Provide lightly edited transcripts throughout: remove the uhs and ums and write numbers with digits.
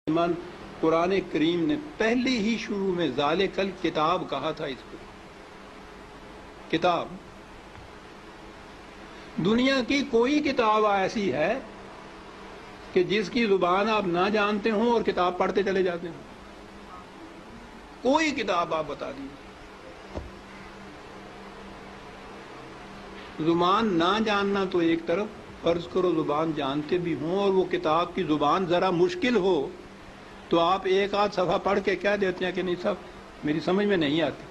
من قرآن کریم نے پہلے ہی شروع میں ذالکل کتاب کہا تھا. اس کو کتاب، دنیا کی کوئی کتاب ایسی ہے کہ جس کی زبان آپ نہ جانتے ہوں اور کتاب پڑھتے چلے جاتے ہوں؟ کوئی کتاب آپ بتا دیجیے. زبان نہ جاننا تو ایک طرف، فرض کرو زبان جانتے بھی ہوں اور وہ کتاب کی زبان ذرا مشکل ہو تو آپ ایک آدھ صفحہ پڑھ کے کہہ دیتے ہیں کہ نہیں صاحب میری سمجھ میں نہیں آتی.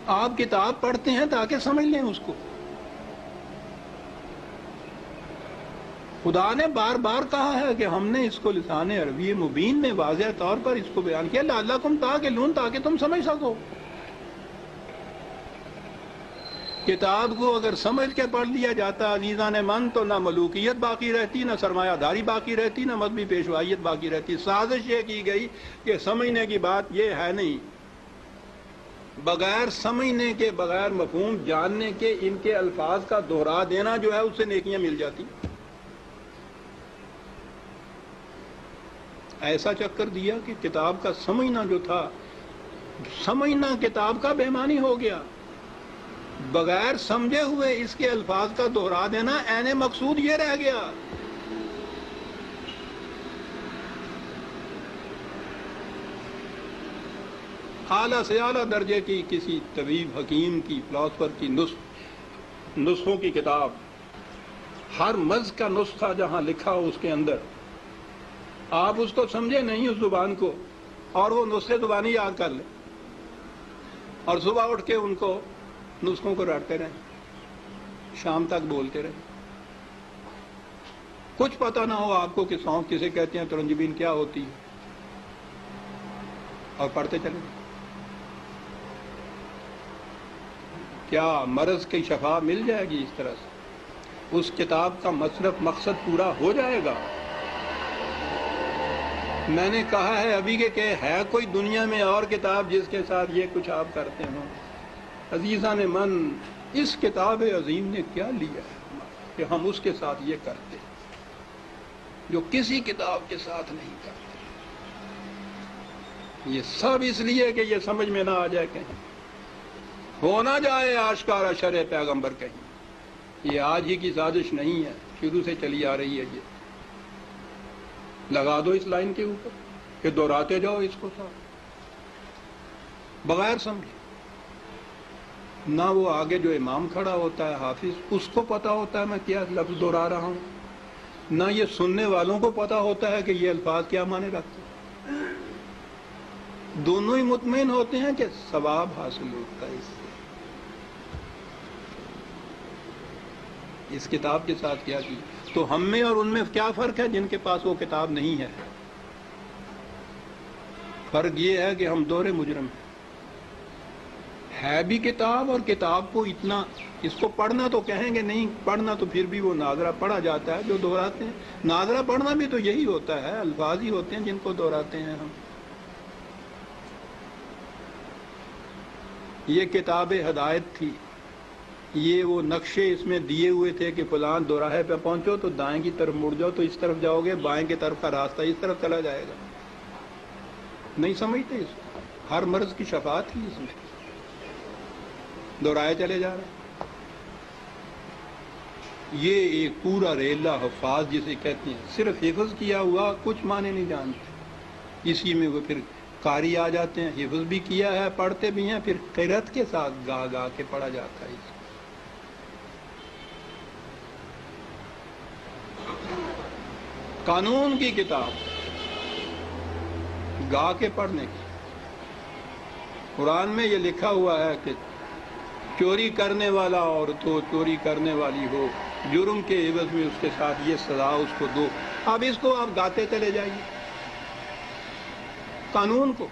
آپ کتاب پڑھتے ہیں تاکہ سمجھ لیں اس کو. خدا نے بار بار کہا ہے کہ ہم نے اس کو لسان عربی مبین میں واضح طور پر اس کو بیان کیا، لعلکم تعقلون، تاکہ تم سمجھ سکو. کتاب کو اگر سمجھ کے پڑھ لیا جاتا عزیزان من تو نہ ملوکیت باقی رہتی، نہ سرمایہ داری باقی رہتی، نہ مذہبی پیشوائیت باقی رہتی. سازش یہ کی گئی کہ سمجھنے کی بات یہ ہے نہیں، بغیر سمجھنے کے، بغیر مفہوم جاننے کے ان کے الفاظ کا دہرا دینا جو ہے اس سے نیکیاں مل جاتی. ایسا چکر دیا کہ کتاب کا سمجھنا جو تھا، سمجھنا کتاب کا بے معنی ہو گیا. بغیر سمجھے ہوئے اس کے الفاظ کا دہرا دینا عین مقصود یہ رہ گیا. اعلیٰ سے اعلیٰ درجے کی کسی طبیب، حکیم کی، فلاسفر کی نسخوں کی کتاب، ہر مرض کا نسخہ جہاں لکھا ہو اس کے اندر، آپ اس کو سمجھے نہیں اس زبان کو اور وہ نسخے زبانی یاد کر لیں اور صبح اٹھ کے ان کو نسخوں کو رٹتے رہیں، شام تک بولتے رہیں. کچھ پتہ نہ ہو آپ کو کہ سونف کسے کہتے ہیں، ترنجبین کیا ہوتی ہے، اور پڑھتے چلیں. کیا مرض کی شفا مل جائے گی اس طرح سے؟ اس کتاب کا مصرف مقصد پورا ہو جائے گا؟ میں نے کہا ہے ابھی کہ ہے کوئی دنیا میں اور کتاب جس کے ساتھ یہ کچھ آپ کرتے ہوں؟ عزیزان من، اس کتاب عظیم نے کیا لیا ہے کہ ہم اس کے ساتھ یہ کرتے جو کسی کتاب کے ساتھ نہیں کرتے؟ یہ سب اس لیے کہ یہ سمجھ میں نہ آ جائے، کہیں ہو نہ جائے آشکارا شرع پیغمبر. کہیں یہ آج ہی کی سازش نہیں ہے، شروع سے چلی آ رہی ہے. یہ لگا دو اس لائن کے اوپر کہ دہراتے جاؤ اس کو ساتھ بغیر سمجھے. نہ وہ آگے جو امام کھڑا ہوتا ہے حافظ، اس کو پتا ہوتا ہے میں کیا لفظ دہرا رہا ہوں، نہ یہ سننے والوں کو پتا ہوتا ہے کہ یہ الفاظ کیا معنی رکھتے ہیں. دونوں ہی مطمئن ہوتے ہیں کہ ثواب حاصل ہوتا ہے اس سے. اس کتاب کے ساتھ کیا کی تو ہم میں اور ان میں کیا فرق ہے جن کے پاس وہ کتاب نہیں ہے؟ فرق یہ ہے کہ ہم دوہرے مجرم ہیں. ہے بھی کتاب، اور کتاب کو اتنا، اس کو پڑھنا تو کہیں گے نہیں پڑھنا، تو پھر بھی وہ ناظرہ پڑھا جاتا ہے جو دہراتے ہیں. ناظرہ پڑھنا بھی تو یہی ہوتا ہے، الفاظ ہی ہوتے ہیں جن کو دہراتے ہیں ہم. یہ کتاب ہدایت تھی، یہ وہ نقشے اس میں دیے ہوئے تھے کہ فلان دوراہے پہ پہنچو تو دائیں کی طرف مڑ جاؤ تو اس طرف جاؤ گے، بائیں کی طرف کا راستہ اس طرف چلا جائے گا. نہیں سمجھتے اس کو. ہر مرض کی شفا تھی اس میں، دورائے چلے جا رہے. یہ ایک پورا ریلا حفاظ جسے کہتے ہیں، صرف حفظ کیا ہوا کچھ معنی نہیں جانتے. اسی میں وہ پھر قاری آ جاتے ہیں، حفظ بھی کیا ہے، پڑھتے بھی ہیں، پھر قرأت کے ساتھ گا گا کے پڑھا جاتا ہے. قانون کی کتاب گا کے پڑھنے کی. قرآن میں یہ لکھا ہوا ہے کہ چوری کرنے والا عورت ہو، چوری کرنے والی ہو، جرم کے عوض میں اس کے ساتھ یہ سزا اس کو دو. اب اس کو آپ گاتے چلے جائیے قانون کو.